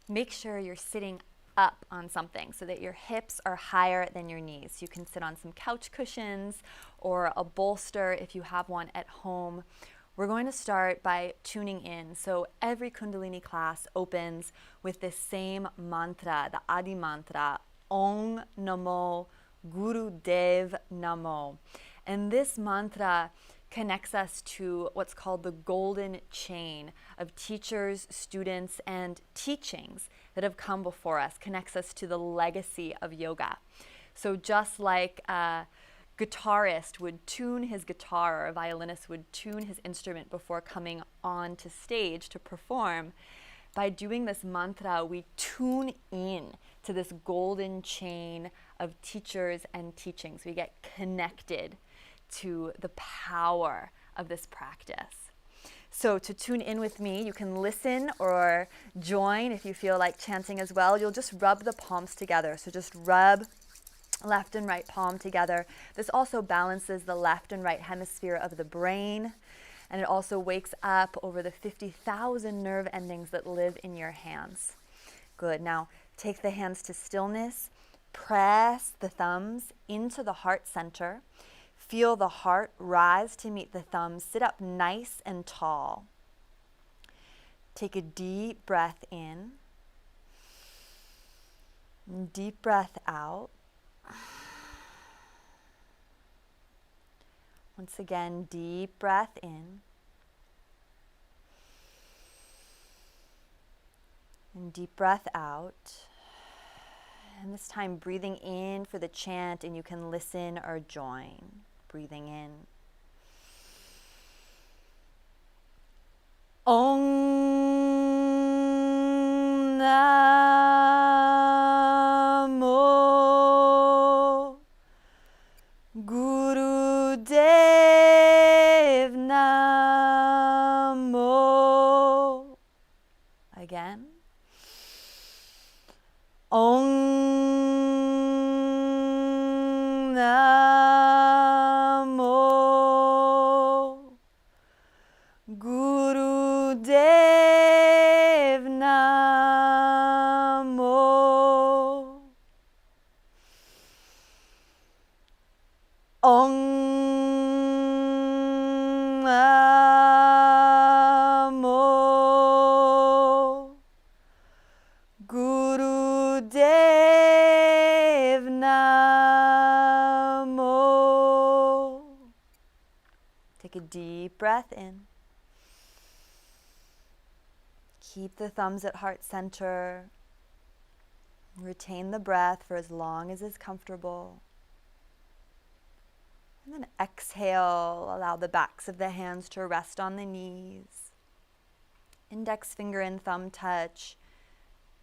Make sure you're sitting up on something so that your hips are higher than your knees. You can sit on some couch cushions or a bolster if you have one at home. We're going to start by tuning in. So every Kundalini class opens with this same mantra, the Adi mantra, Om Namo Guru Dev Namo. And this mantra connects us to what's called the golden chain of teachers, students, and teachings that have come before us, connects us to the legacy of yoga. So just like a guitarist would tune his guitar or a violinist would tune his instrument before coming on to stage to perform, by doing this mantra, we tune in to this golden chain of teachers and teachings. We get connected to the power of this practice. So to tune in with me, you can listen or join if you feel like chanting as well. You'll just rub the palms together. So just rub left and right palm together. This also balances the left and right hemisphere of the brain, and it also wakes up over the 50,000 nerve endings that live in your hands. Good. Now take the hands to stillness. Press the thumbs into the heart center. Feel the heart rise to meet the thumbs. Sit up nice and tall. Take a deep breath in. Deep breath out. Once again, deep breath in. And deep breath out. And this time breathing in for the chant, and you can listen or join. Breathing in. Om Namo Guru Dev Namo. Again. Om Namo Guru Dev Namo. Om Namo Guru Dev Namo. Take a deep breath in. Keep the thumbs at heart center. Retain the breath for as long as is comfortable. And then exhale, allow the backs of the hands to rest on the knees. Index finger and thumb touch.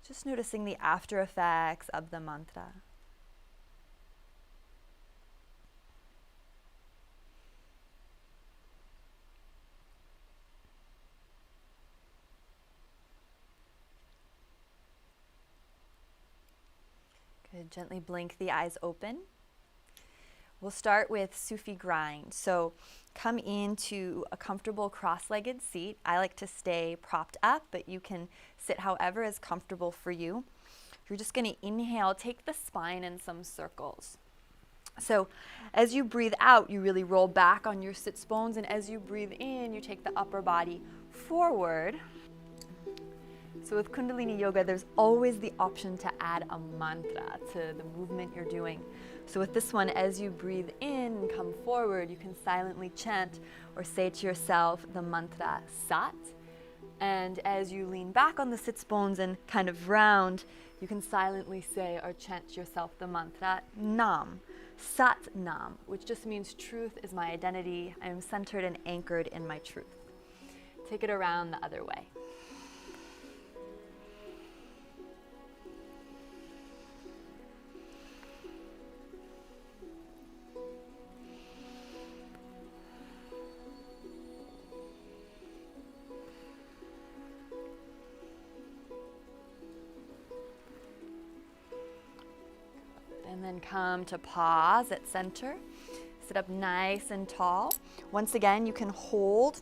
Just noticing the after effects of the mantra. Good. Gently blink the eyes open. We'll start with Sufi grind. So come into a comfortable cross-legged seat. I like to stay propped up, but you can sit however is comfortable for you. You're just going to inhale, take the spine in some circles. So as you breathe out, you really roll back on your sits bones, and as you breathe in, you take the upper body forward. So with Kundalini Yoga, there's always the option to add a mantra to the movement you're doing. So with this one, as you breathe in and come forward, you can silently chant or say to yourself the mantra Sat. And as you lean back on the sits bones and kind of round, you can silently say or chant to yourself the mantra Nam, Sat Nam, which just means truth is my identity. I am centered and anchored in my truth. Take it around the other way. And then come to pause at center. Sit up nice and tall. Once again, you can hold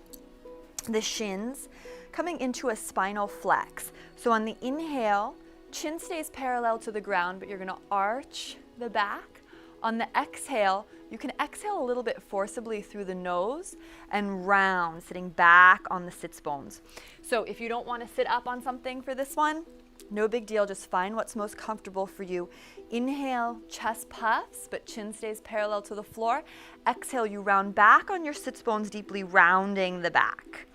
the shins coming into a spinal flex. So on the inhale, chin stays parallel to the ground, but you're gonna arch the back. On the exhale, you can exhale a little bit forcibly through the nose and round, sitting back on the sits bones. So if you don't want to sit up on something for this one, no big deal, just find what's most comfortable for you. Inhale, chest puffs, but chin stays parallel to the floor. Exhale, you round back on your sits bones deeply, rounding the back.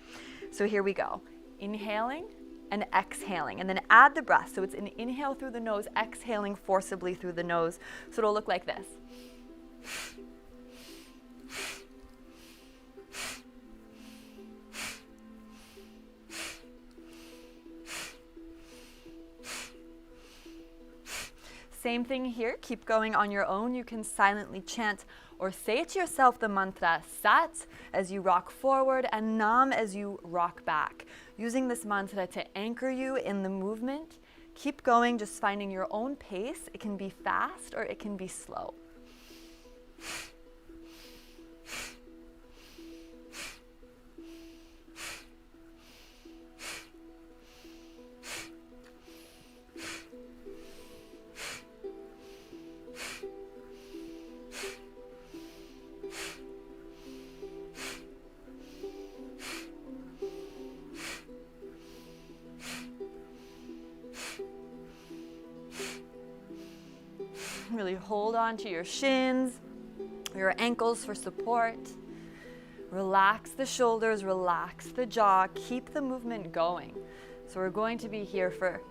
So here we go. Inhaling and exhaling, and then add the breath. So it's an inhale through the nose, exhaling forcibly through the nose. So it'll look like this. Same thing here, keep going on your own. You can silently chant or say to yourself the mantra Sat as you rock forward and Nam as you rock back. Using this mantra to anchor you in the movement. Keep going, just finding your own pace. It can be fast or it can be slow. Really hold on to your shins, your ankles for support. Relax the shoulders, relax the jaw, keep the movement going. So we're going to be here for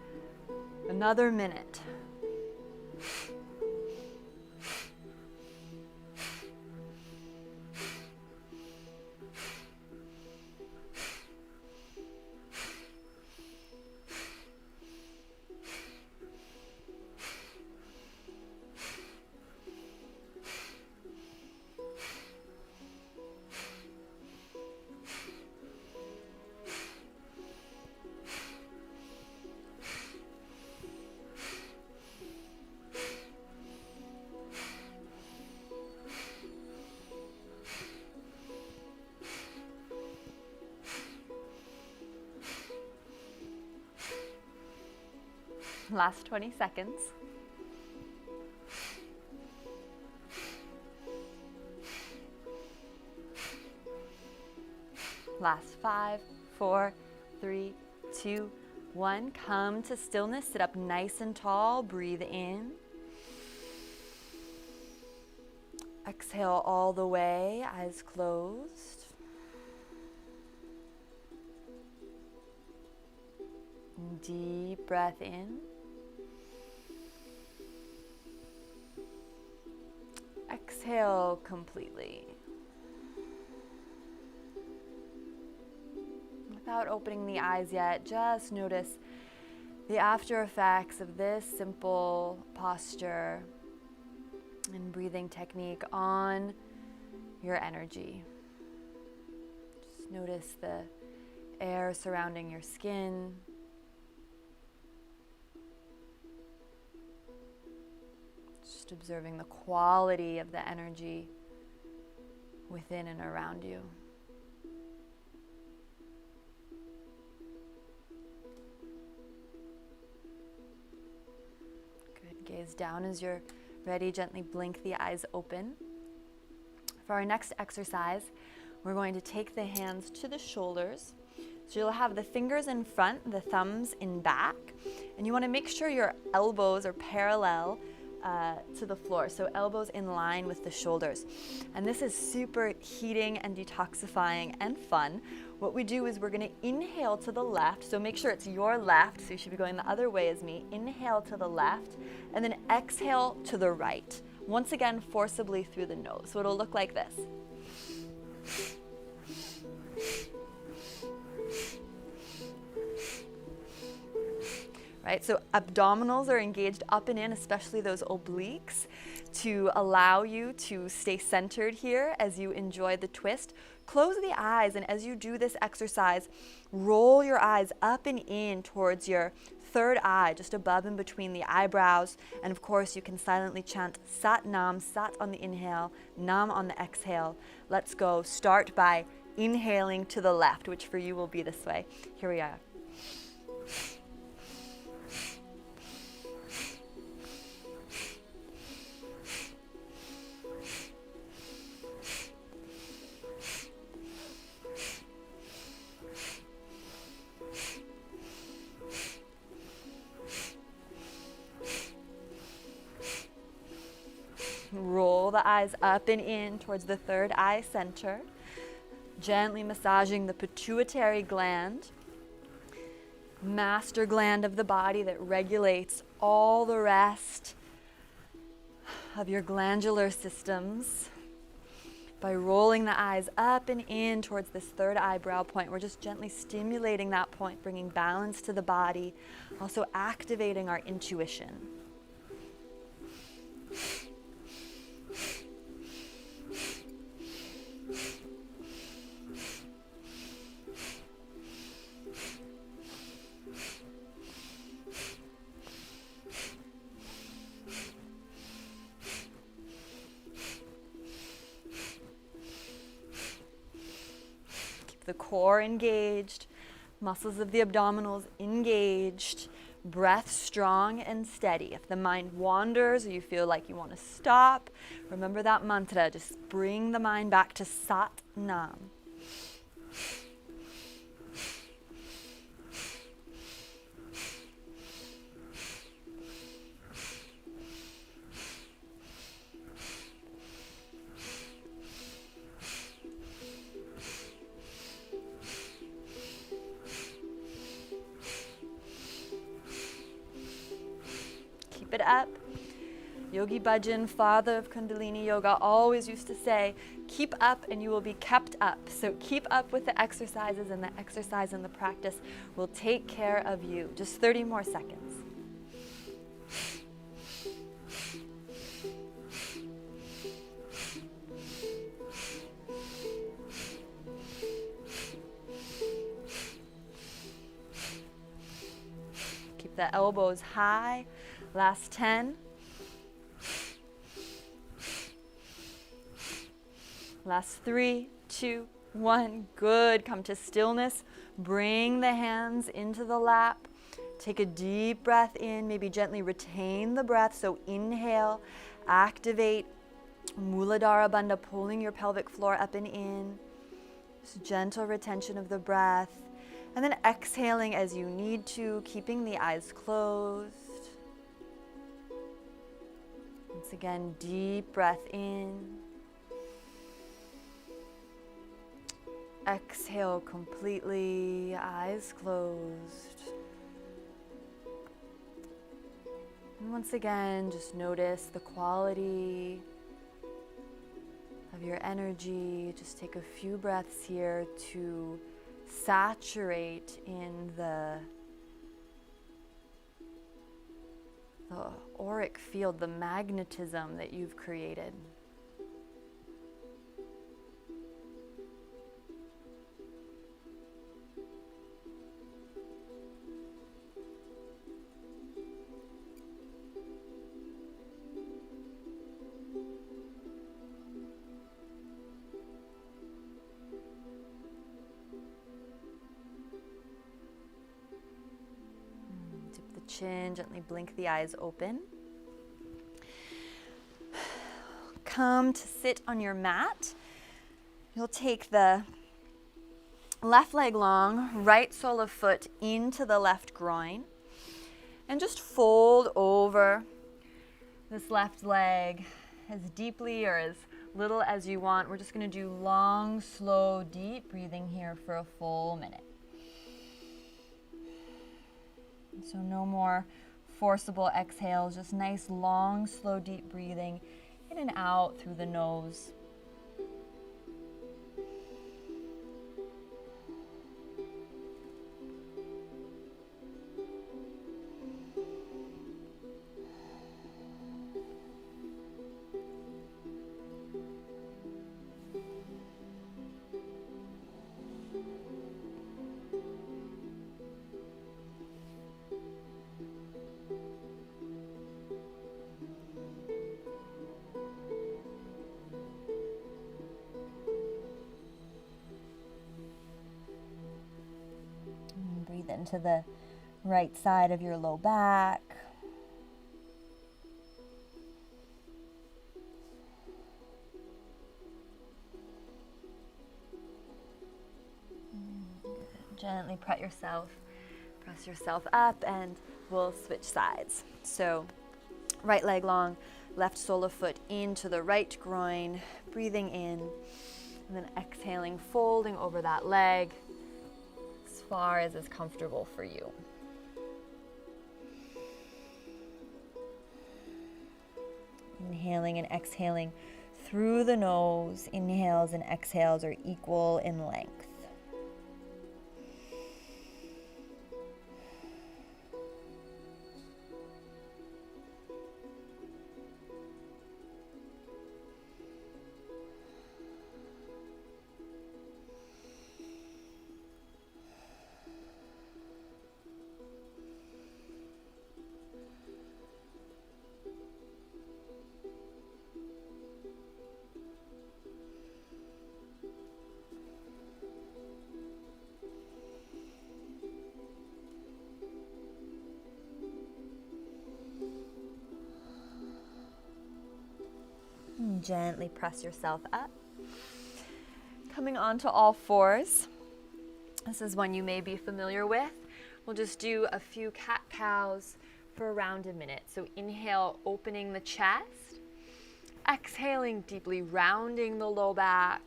another minute. Last 20 seconds. Last 5, 4, 3, 2, 1. Come to stillness. Sit up nice and tall. Breathe in. Exhale all the way, eyes closed. Deep breath in. Exhale completely. Without opening the eyes yet, just notice the after effects of this simple posture and breathing technique on your energy. Just notice the air surrounding your skin. Just observing the quality of the energy within and around you. Good. Gaze down as you're ready. Gently blink the eyes open. For our next exercise, we're going to take the hands to the shoulders. So you'll have the fingers in front, the thumbs in back, and you want to make sure your elbows are parallel to the floor, so elbows in line with the shoulders. And this is super heating and detoxifying and fun. What we do is we're going to inhale to the left, so make sure it's your left, so you should be going the other way as me. Inhale to the left, and then exhale to the right. Once again, forcibly through the nose. So it'll look like this. Right, so abdominals are engaged up and in, especially those obliques, to allow you to stay centered here as you enjoy the twist. Close the eyes, and as you do this exercise, roll your eyes up and in towards your third eye, just above and between the eyebrows. And of course, you can silently chant Sat Nam, Sat on the inhale, Nam on the exhale. Let's go. Start by inhaling to the left, which for you will be this way. Here we are. the eyes up and in towards the third eye center. Gently massaging the pituitary gland, master gland of the body that regulates all the rest of your glandular systems. By rolling the eyes up and in towards this third eyebrow point, we're just gently stimulating that point, bringing balance to the body, also activating our intuition. The core engaged, muscles of the abdominals engaged, breath strong and steady. If the mind wanders or you feel like you want to stop, remember that mantra. Just bring the mind back to Sat Nam. It up. Yogi Bhajan, father of Kundalini Yoga, always used to say, keep up and you will be kept up. So keep up with the exercises, and the exercise and the practice will take care of you. Just 30 more seconds. Keep the elbows high. Last 10. Last 3, 2, 1. Good. Come to stillness. Bring the hands into the lap. Take a deep breath in. Maybe gently retain the breath. So inhale. Activate Muladhara Bandha, pulling your pelvic floor up and in. Just gentle retention of the breath. And then exhaling as you need to, keeping the eyes closed. Once again, deep breath in. Exhale completely, eyes closed. And once again, just notice the quality of your energy. Just take a few breaths here to saturate in the auric field, the magnetism that you've created. Chin, gently blink the eyes open. Come to sit on your mat. You'll take the left leg long, right sole of foot into the left groin, and just fold over this left leg as deeply or as little as you want. We're just going to do long, slow, deep breathing here for a full minute. So no more forcible exhales, just nice, long, slow, deep breathing in and out through the nose. Breathe into the right side of your low back. Gently press yourself up, and we'll switch sides. So right leg long, left sole of foot into the right groin, breathing in, and then exhaling, folding over that leg as far as is comfortable for you. Inhaling and exhaling through the nose. Inhales and exhales are equal in length. Gently press yourself up. Coming onto all fours. This is one you may be familiar with. We'll just do a few cat-cows for around a minute. So inhale, opening the chest. Exhaling deeply, rounding the low back,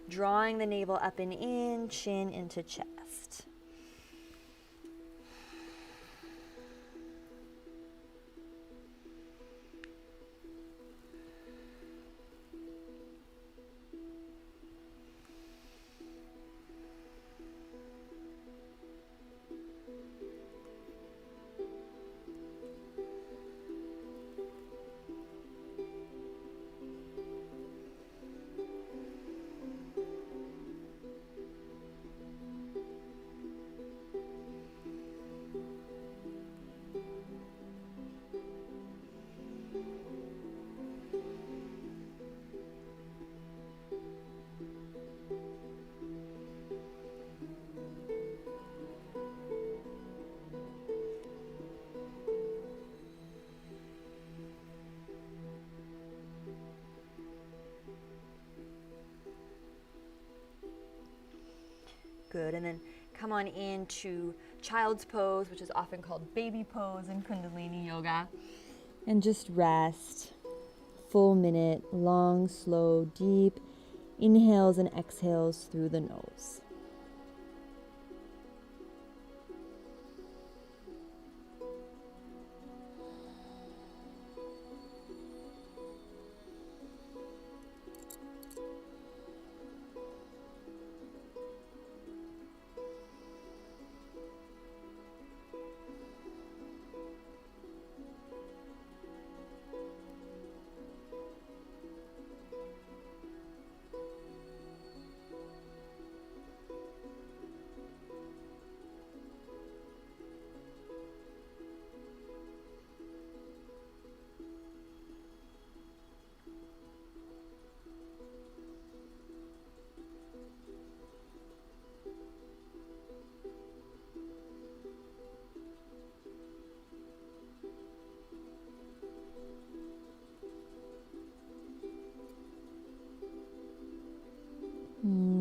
drawing the navel up and in, chin into chest. Good, and then come on into child's pose, which is often called baby pose in Kundalini yoga. And just rest. Full minute, long, slow, deep inhales and exhales through the nose.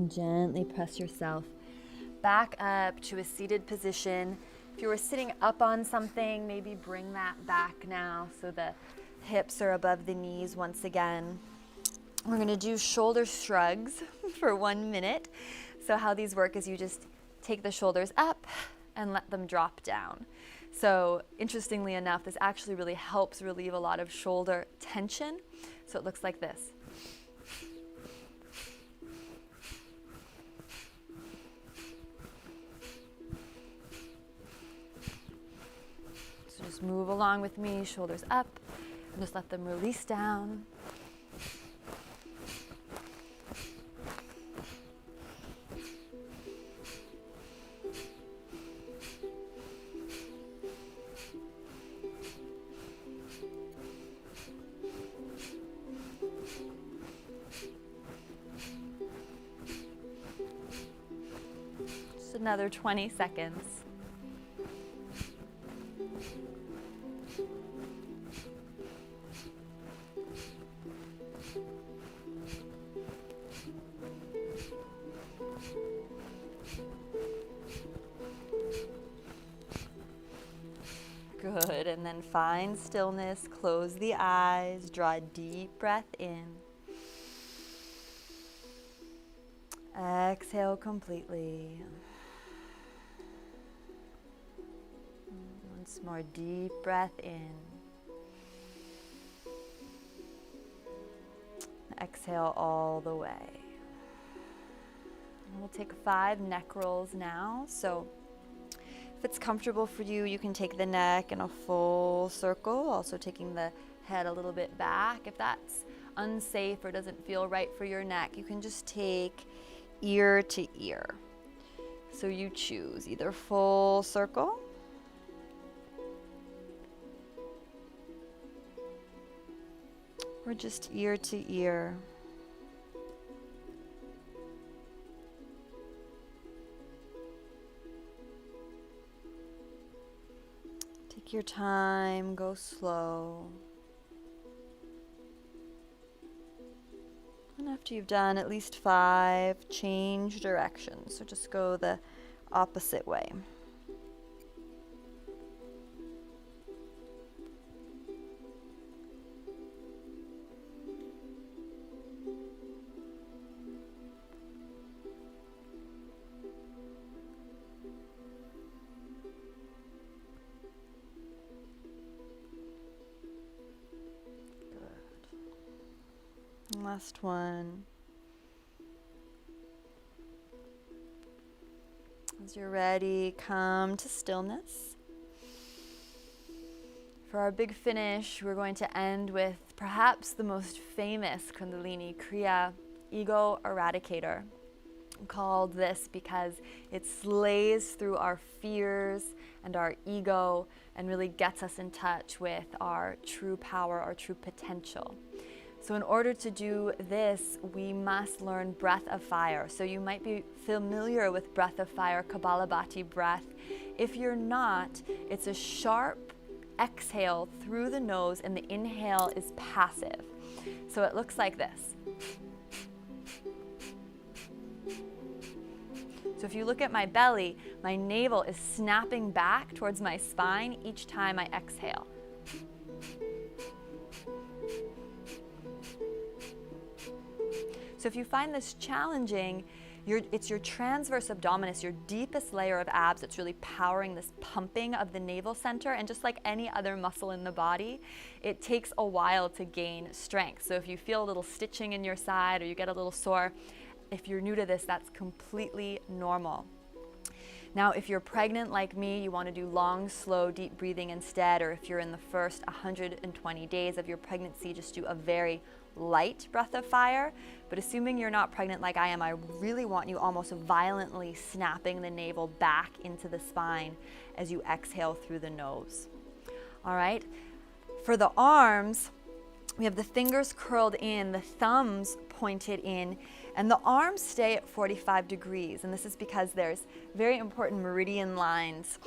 Gently press yourself back up to a seated position. If you were sitting up on something, maybe bring that back now so the hips are above the knees once again. We're going to do shoulder shrugs for 1 minute. So how these work is you just take the shoulders up and let them drop down. So interestingly enough, this actually really helps relieve a lot of shoulder tension. So it looks like this. Just move along with me, shoulders up, and just let them release down. Just another 20 seconds. Good, and then find stillness, close the eyes, draw a deep breath in. Exhale completely. Once more, deep breath in. Exhale all the way. And we'll take 5 neck rolls now. So if it's comfortable for you, you can take the neck in a full circle, also taking the head a little bit back. If that's unsafe or doesn't feel right for your neck, you can just take ear to ear. So you choose either full circle or just ear to ear. Take your time, go slow. And after you've done at least 5, change direction. So just go the opposite way. Last one. As you're ready, come to stillness. For our big finish, we're going to end with perhaps the most famous Kundalini Kriya, Ego Eradicator. I'm called this because it slays through our fears and our ego and really gets us in touch with our true power, our true potential. So in order to do this, we must learn breath of fire. So you might be familiar with breath of fire, Kapalabhati breath. If you're not, it's a sharp exhale through the nose and the inhale is passive. So it looks like this. So if you look at my belly, my navel is snapping back towards my spine each time I exhale. So if you find this challenging, it's your transverse abdominis, your deepest layer of abs that's really powering this pumping of the navel center. And just like any other muscle in the body, it takes a while to gain strength. So if you feel a little stitching in your side or you get a little sore, if you're new to this, that's completely normal. Now, if you're pregnant like me, you want to do long, slow, deep breathing instead, or if you're in the first 120 days of your pregnancy, just do a very light breath of fire. But assuming you're not pregnant like I am, I really want you almost violently snapping the navel back into the spine as you exhale through the nose. All right. For the arms, we have the fingers curled in, the thumbs pointed in, and the arms stay at 45 degrees. And this is because there's very important meridian lines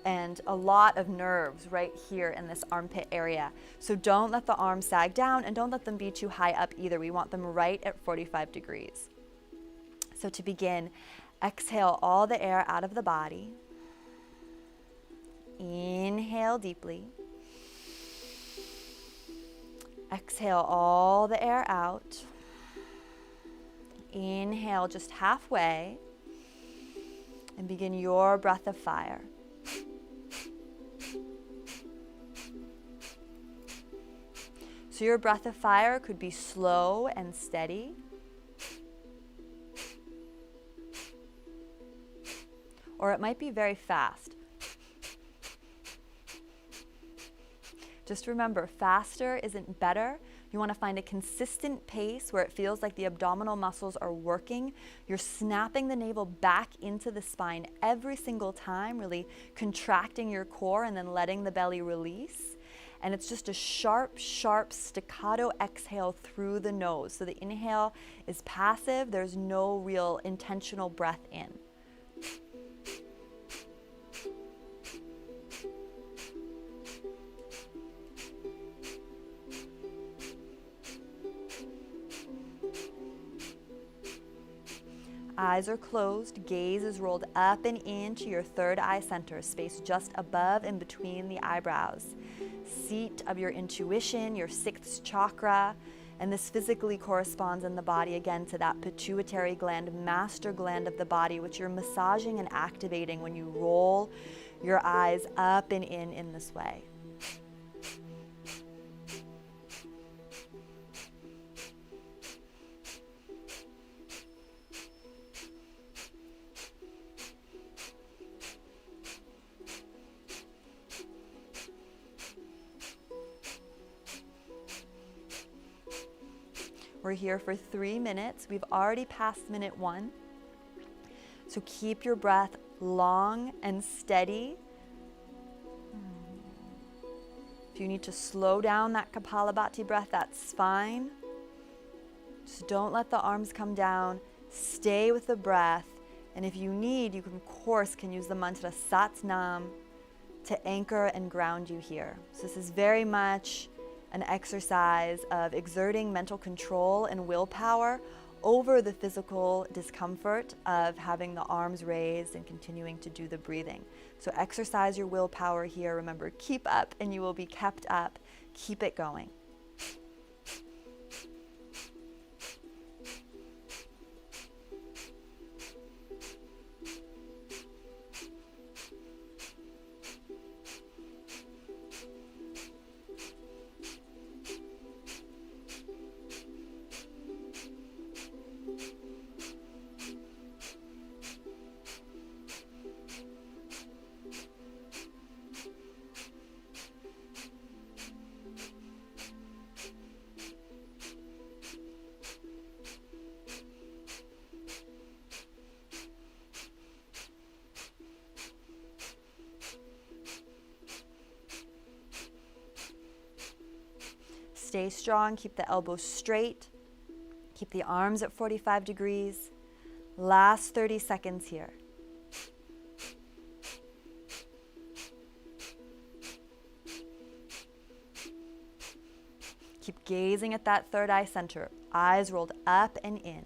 and a lot of nerves right here in this armpit area. So don't let the arms sag down and don't let them be too high up either. We want them right at 45 degrees. So to begin, exhale all the air out of the body. Inhale deeply. Exhale all the air out. Inhale just halfway and begin your breath of fire. So your breath of fire could be slow and steady, or it might be very fast. Just remember, faster isn't better. You want to find a consistent pace where it feels like the abdominal muscles are working. You're snapping the navel back into the spine every single time, really contracting your core and then letting the belly release. And it's just a sharp, sharp staccato exhale through the nose. So the inhale is passive. There's no real intentional breath in. Eyes are closed, gaze is rolled up and into your third eye center, space just above and between the eyebrows. Seat of your intuition, your sixth chakra, and this physically corresponds in the body again to that pituitary gland, master gland of the body, which you're massaging and activating when you roll your eyes up and in this way. We're here for 3 minutes. We've already passed minute 1. So keep your breath long and steady. If you need to slow down that Kapalabhati breath, that's fine. Just don't let the arms come down. Stay with the breath. And if you need, you can, of course, can use the mantra Sat Nam to anchor and ground you here. So this is very much an exercise of exerting mental control and willpower over the physical discomfort of having the arms raised and continuing to do the breathing. So exercise your willpower here. Remember, keep up and you will be kept up. Keep it going. Stay strong, keep the elbows straight, keep the arms at 45 degrees. Last 30 seconds here. Keep gazing at that third eye center, eyes rolled up and in.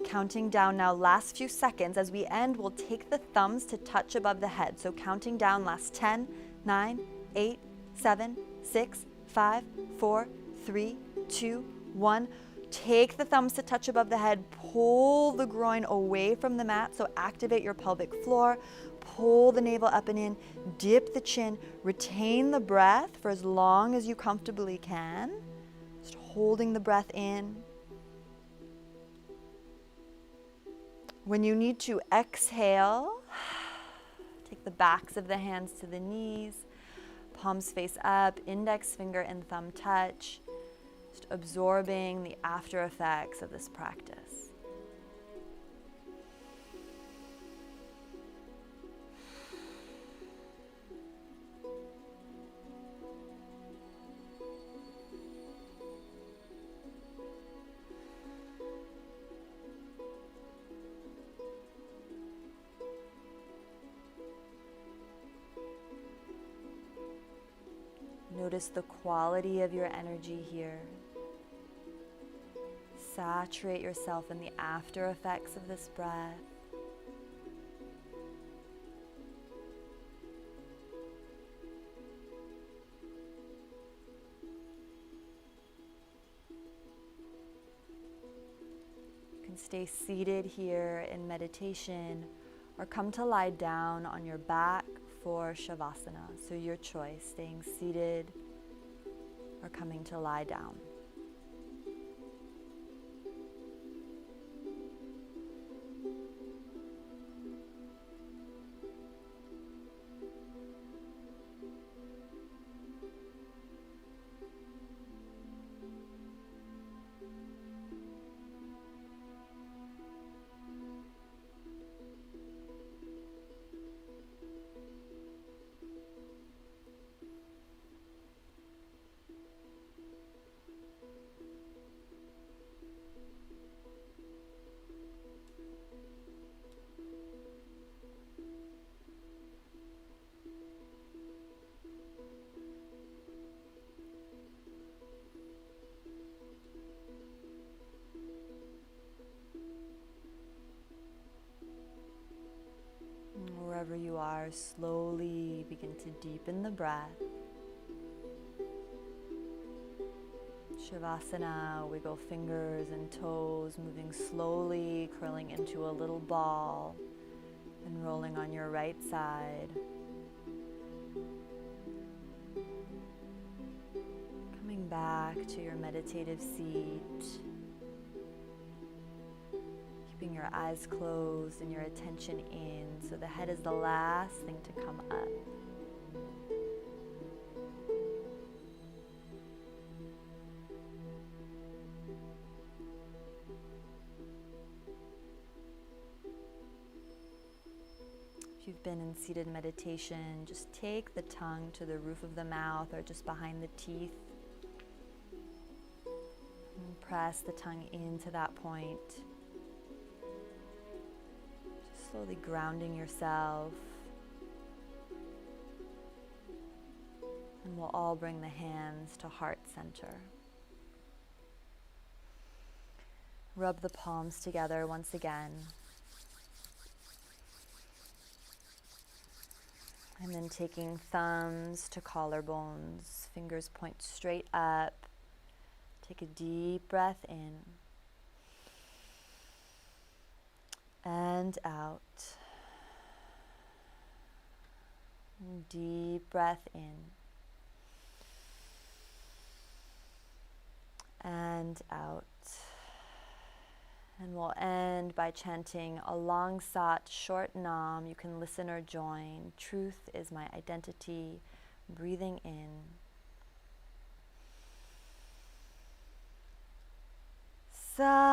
Counting down now, last few seconds. As we end, we'll take the thumbs to touch above the head. So counting down, last 10, 9, 8, 7, 6, 5, 4, 3, 2, 1. Take the thumbs to touch above the head. Pull the groin away from the mat. So activate your pelvic floor. Pull the navel up and in. Dip the chin. Retain the breath for as long as you comfortably can. Just holding the breath in. When you need to exhale, take the backs of the hands to the knees, palms face up, index finger and thumb touch, just absorbing the after effects of this practice. Notice the quality of your energy here. Saturate yourself in the after effects of this breath. You can stay seated here in meditation or come to lie down on your back for Shavasana. So your choice, staying seated or coming to lie down. wherever you are, slowly begin to deepen the breath. Shavasana, wiggle fingers and toes, moving slowly, curling into a little ball and rolling on your right side. Coming back to your meditative seat. Keeping your eyes closed and your attention in, so the head is the last thing to come up. If you've been in seated meditation, just take the tongue to the roof of the mouth or just behind the teeth. And press the tongue into that point. Just slowly grounding yourself. And we'll all bring the hands to heart center. Rub the palms together once again. And then taking thumbs to collarbones, fingers point straight up. Take a deep breath in and out. Deep breath in and out. And we'll end by chanting a long sat short nam. You can listen or join. Truth is my identity. Breathing in. Sa